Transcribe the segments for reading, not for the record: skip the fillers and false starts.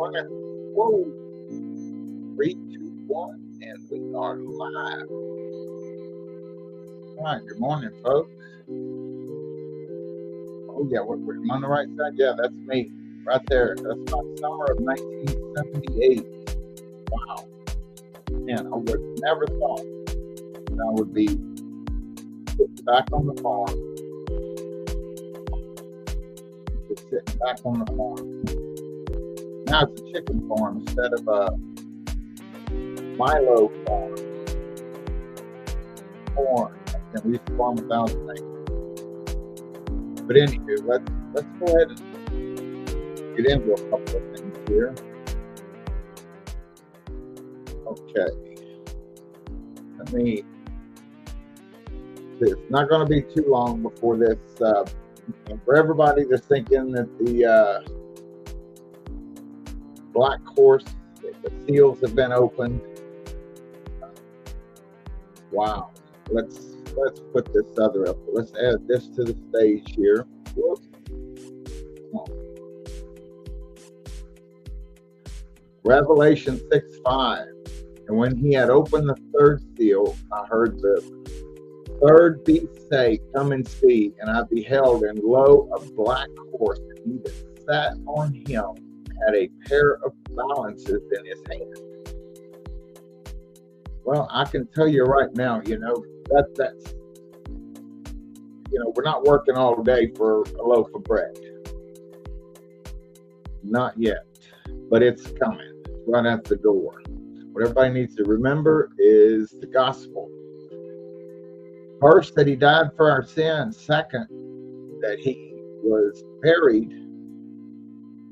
morning. Whoa. 3, 2, 1, and we are live. All right, good morning, folks. Oh, yeah, I'm on the right side. Yeah, that's me right there. That's my summer of 1978. Wow. Man, I would never thought that I would be back on the farm. Just sitting back on the farm. Now it's a chicken farm instead of a Milo farm. Corn. And we used to farm 1,000 acres. But anywho, let's go ahead and get into a couple of things here. Okay. It's not going to be too long before this. And for everybody that's thinking that the Black Horse, the seals have been opened. Wow. Let's put this other up. Let's add this to the stage here. Whoops. Revelation 6:5. And when he had opened the third seal, I heard the third beast say, "Come and see." And I beheld, and lo, a black horse, and he that sat on him had a pair of balances in his hand. Well, I can tell you right now, that's we're not working all day for a loaf of bread. Not yet, but it's coming. It's right at the door. What everybody needs to remember is the gospel. First, that he died for our sins. Second, that he was buried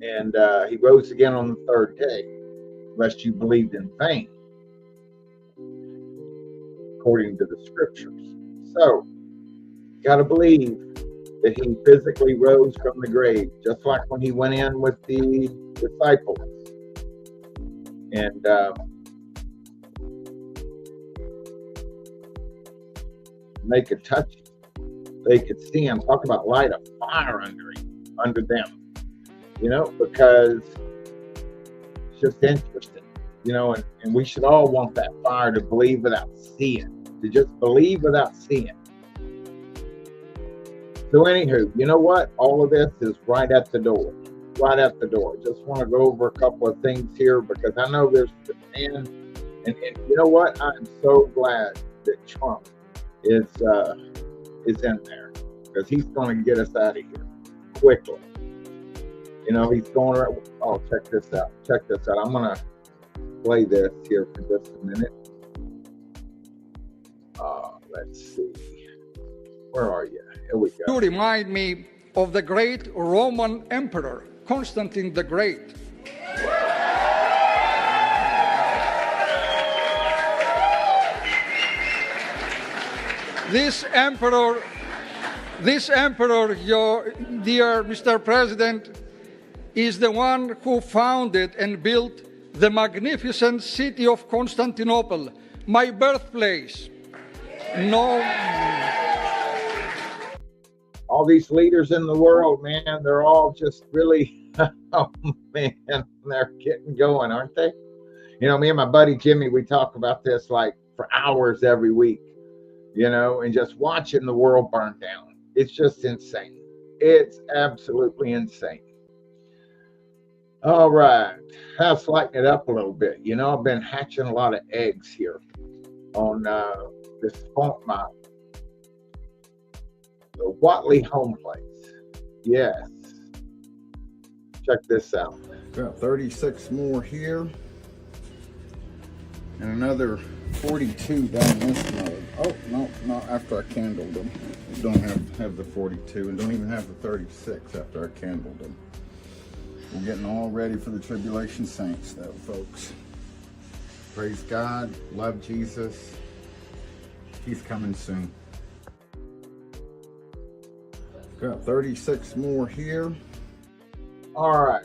and he rose again on the third day, lest you believed in vain, according to the scriptures. So, you got to believe that he physically rose from the grave, just like when he went in with the disciples. And they could touch him. They could see him. Talk about light of fire under them. Because it's just interesting. And we should all want that fire to believe without seeing. To just believe without seeing. So anywho, you know what? All of this is right at the door. Right at the door. Just want to go over a couple of things here because I know there's demand. And you know what? I'm so glad that Trump is in there because he's going to get us out of here quickly. He's going around. Oh, check this out. Check this out. I'm going to play this here for just a minute. Let's see. Where are you? Here we go. To remind me of the great Roman Emperor, Constantine the Great. This emperor, your dear Mr. President, is the one who founded and built the magnificent city of Constantinople, my birthplace. All these leaders in the world, man, they're all just really, oh man, they're getting going, aren't they? Me and my buddy Jimmy, we talk about this like for hours every week, and just watching the world burn down. It's just insane. It's absolutely insane. All right, let's lighten it up a little bit. I've been hatching a lot of eggs here on this phone, the Watley home place. Yes. Check this out. Got 36 more here. And another 42 down this mode. Oh, no, not after I candled them. I don't have the 42 and don't even have the 36 after I candled them. We're getting all ready for the tribulation saints though, folks. Praise God. Love Jesus. He's coming soon. Got 36 more here. All right.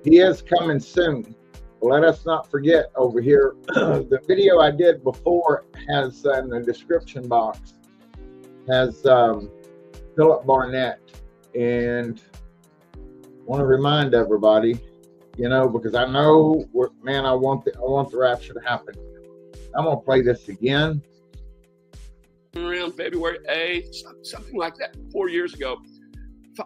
He is coming soon. Let us not forget over here, the video I did before has in the description box has Philip Barnett. And I want to remind everybody because I know, man, I want the rapture to happen. I'm gonna play this again. Around February 8th, something like that, 4 years ago,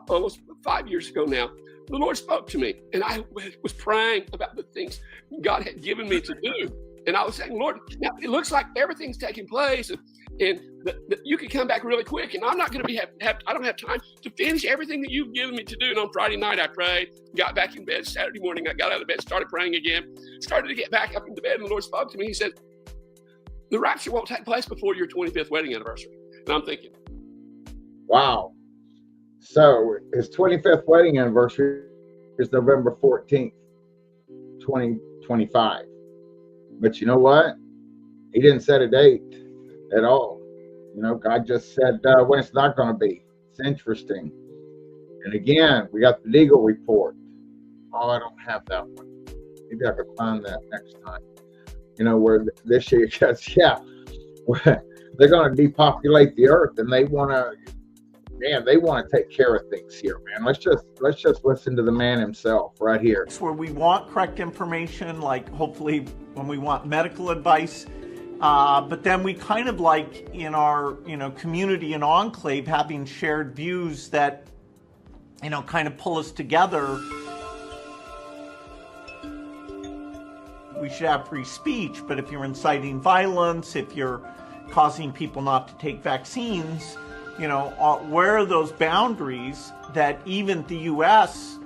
almost 5 years ago now, the Lord spoke to me, and I was praying about the things God had given me to do. And I was saying, Lord, now it looks like everything's taking place, and you can come back really quick, and I'm not going to I don't have time to finish everything that you've given me to do. And on Friday night, I prayed, got back in bed. Saturday morning, I got out of bed, started praying again, started to get back up into bed, and the Lord spoke to me. He said, the rapture won't take place before your 25th wedding anniversary. And I'm thinking, wow. So his 25th wedding anniversary is November 14th, 2025. But you know what? He didn't set a date at all. God just said when it's not going to be. It's interesting. And again, we got the Deagle report. Oh, I don't have that one. Maybe I could find that next time. Where this year, they're going to depopulate the earth, and they want to take care of things here, man. Let's just listen to the man himself right here. It's where we want correct information, like hopefully when we want medical advice, but then we kind of like in our community and enclave having shared views that kind of pull us together. We should have free speech, but if you're inciting violence, if you're causing people not to take vaccines, where are those boundaries that even the U.S.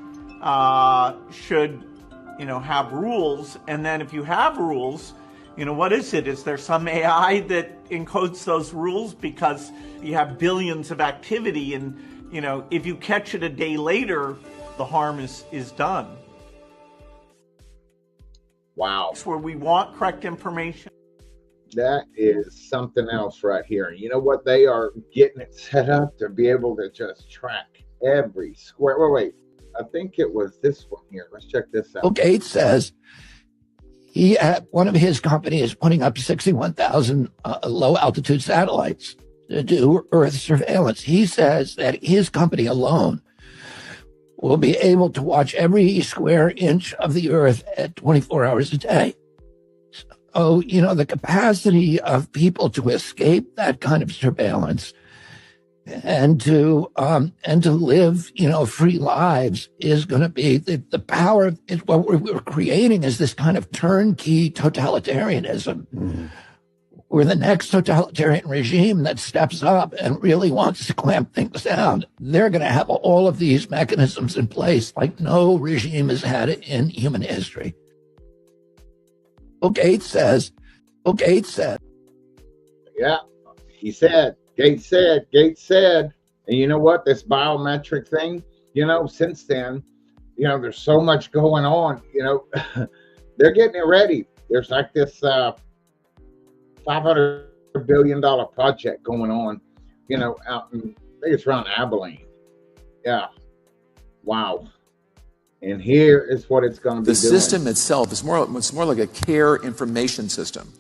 Should, have rules? And then if you have rules, what is it? Is there some AI that encodes those rules? Because you have billions of activity, and, if you catch it a day later, the harm is done. Wow. It's where we want correct information. That is something else right here. You know what? They are getting it set up to be able to just track every square. Wait. I think it was this one here. Let's check this out. Bill Gates says one of his companies is putting up 61,000 low-altitude satellites to do Earth surveillance. He says that his company alone will be able to watch every square inch of the Earth at 24 hours a day. So, the capacity of people to escape that kind of surveillance and to live, free lives is going to be the power. What we're creating is this kind of turnkey totalitarianism. Mm-hmm. We're the next totalitarian regime that steps up and really wants to clamp things down. They're going to have all of these mechanisms in place like no regime has had it in human history. Bill Gates said. Yeah, he said. Gates said. And you know what? This biometric thing, since then, there's so much going on. They're getting it ready. There's like this $500 billion project going on, out in, I think it's around Abilene. Yeah. Wow. And here is what it's going to be doing. The system itself is more like a care information system.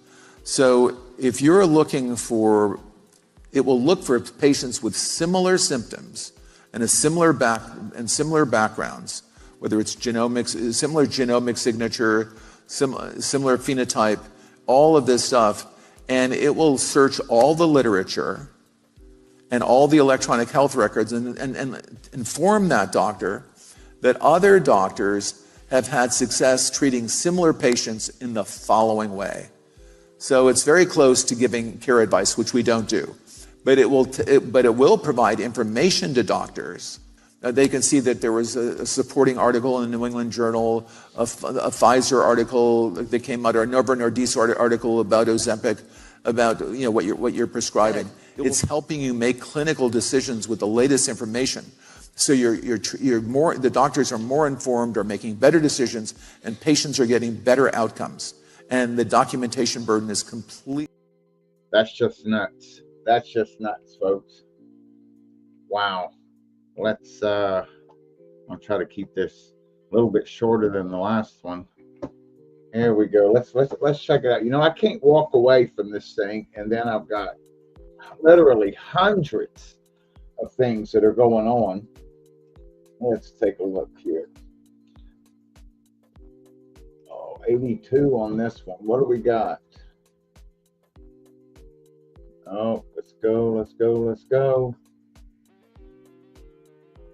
So if you're looking for, it will look for patients with similar symptoms and similar backgrounds, whether it's genomics, similar genomic signature, similar phenotype, all of this stuff, and it will search all the literature and all the electronic health records and inform that doctor that other doctors have had success treating similar patients in the following way. So it's very close to giving care advice, which we don't do. But it will provide information to doctors. They can see that there was a supporting article in the New England Journal, a Pfizer article that came out, or a Novo Nordisk article about Ozempic, about what you're prescribing. It's helping you make clinical decisions with the latest information. So the doctors are more informed, are making better decisions, and patients are getting better outcomes. And the documentation burden is complete. That's just nuts. That's just nuts, folks. Wow. Let's I'll try to keep this a little bit shorter than the last one. Here we go. Let's check it out. I can't walk away from this thing, and then I've got literally hundreds of things that are going on. Let's take a look here. 82 on this one. What do we got? Oh, let's go, let's go, let's go.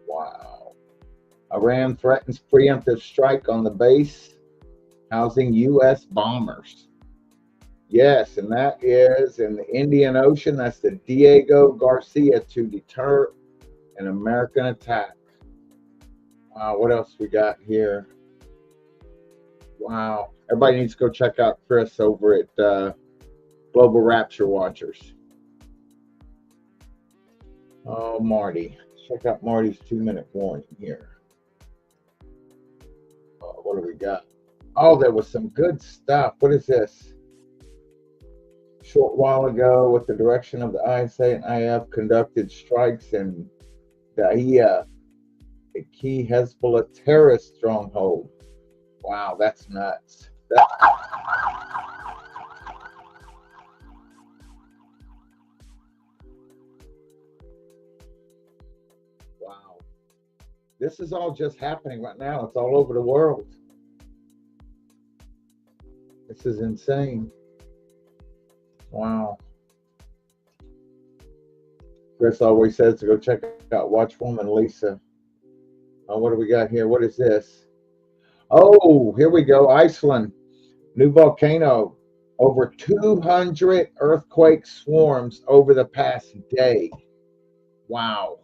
Wow. Iran threatens preemptive strike on the base housing U.S. bombers. Yes, and that is in the Indian Ocean. That's the Diego Garcia to deter an American attack. Wow, what else we got here? Wow. Everybody needs to go check out Chris over at Global Rapture Watchers. Oh, Marty. Check out Marty's 2-minute warning here. What do we got? Oh, there was some good stuff. What is this? Short while ago, with the direction of the ISA and IF, conducted strikes in Dahiya, a key Hezbollah terrorist stronghold. Wow, that's nuts. Wow. This is all just happening right now. It's all over the world. This is insane. Wow. Chris always says to go check out Watchwoman Lisa. Oh, what do we got here? What is this? Oh, here we go. Iceland. New volcano. Over 200 earthquake swarms over the past day. Wow.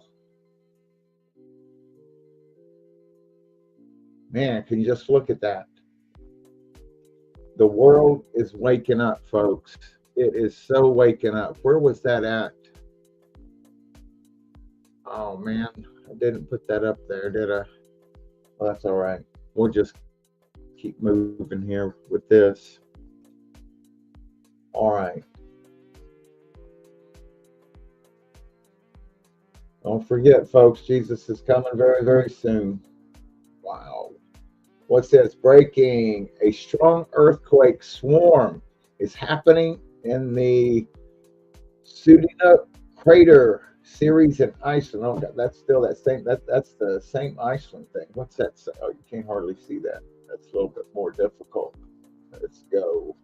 Man, can you just look at that? The world is waking up, folks. It is so waking up. Where was that at? Oh, man. I didn't put that up there, did I? Well, that's all right. We'll just keep moving here with this. All right. Don't forget, folks, Jesus is coming very, very soon. Wow. What's this? Breaking. A strong earthquake swarm is happening in the Sudina crater series in Iceland. Oh, God, that's still that same. That's the same Iceland thing. What's that? Oh, you can't hardly see that. That's a little bit more difficult. Let's go.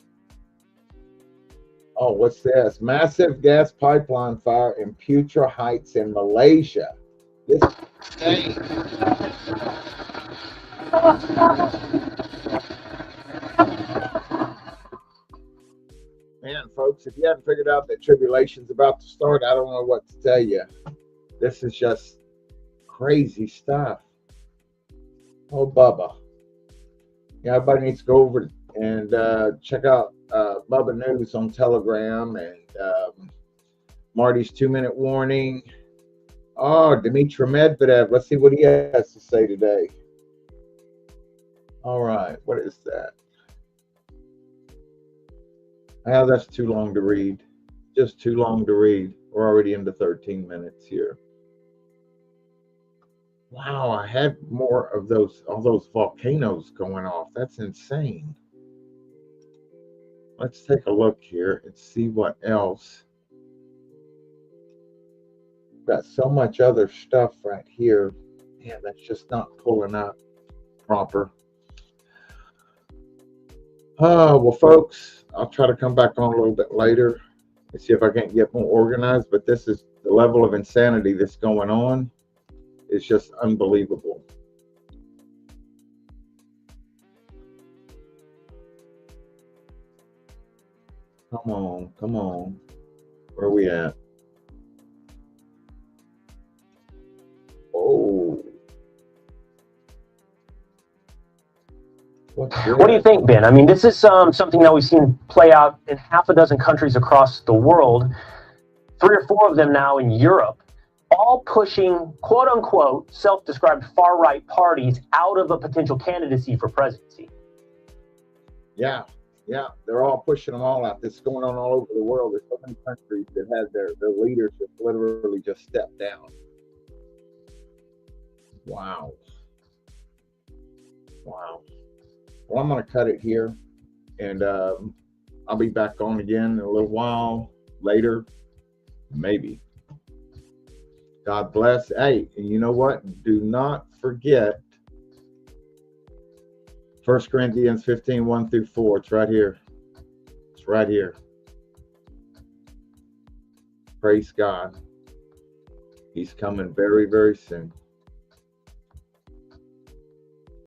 Oh, what's this? Massive gas pipeline fire in Putra Heights in Malaysia. This thing. Man, folks, if you haven't figured out that tribulation's about to start, I don't know what to tell you. This is just crazy stuff. Oh, Bubba. Yeah, everybody needs to go over and check out Bubba News on Telegram and Marty's 2-minute warning. Oh, Dmitry Medvedev. Let's see what he has to say today. All right, what is that? Oh, that's too long to read. Just too long to read. We're already into 13 minutes here. Wow, I had more of all those volcanoes going off. That's insane. Let's take a look here and see what else. Got so much other stuff right here. Yeah, that's just not pulling up proper. Well, folks, I'll try to come back on a little bit later and see if I can't get more organized. But this is the level of insanity that's going on. It's just unbelievable. Come on, come on. Where are we at? Oh. What do you think, Ben? I mean, this is something that we've seen play out in half a dozen countries across the world, 3 or 4 of them now in Europe, all pushing quote-unquote self-described far-right parties out of a potential candidacy for presidency. Yeah, they're all pushing them all out. This is going on all over the world. There's so many countries that have their leadership literally just stepped down. Wow. Well, I'm going to cut it here, and I'll be back on again in a little while later, maybe. God bless. Hey, and you know what? Do not forget 1 Corinthians 15, 1 through 4. It's right here. It's right here. Praise God. He's coming very, very soon.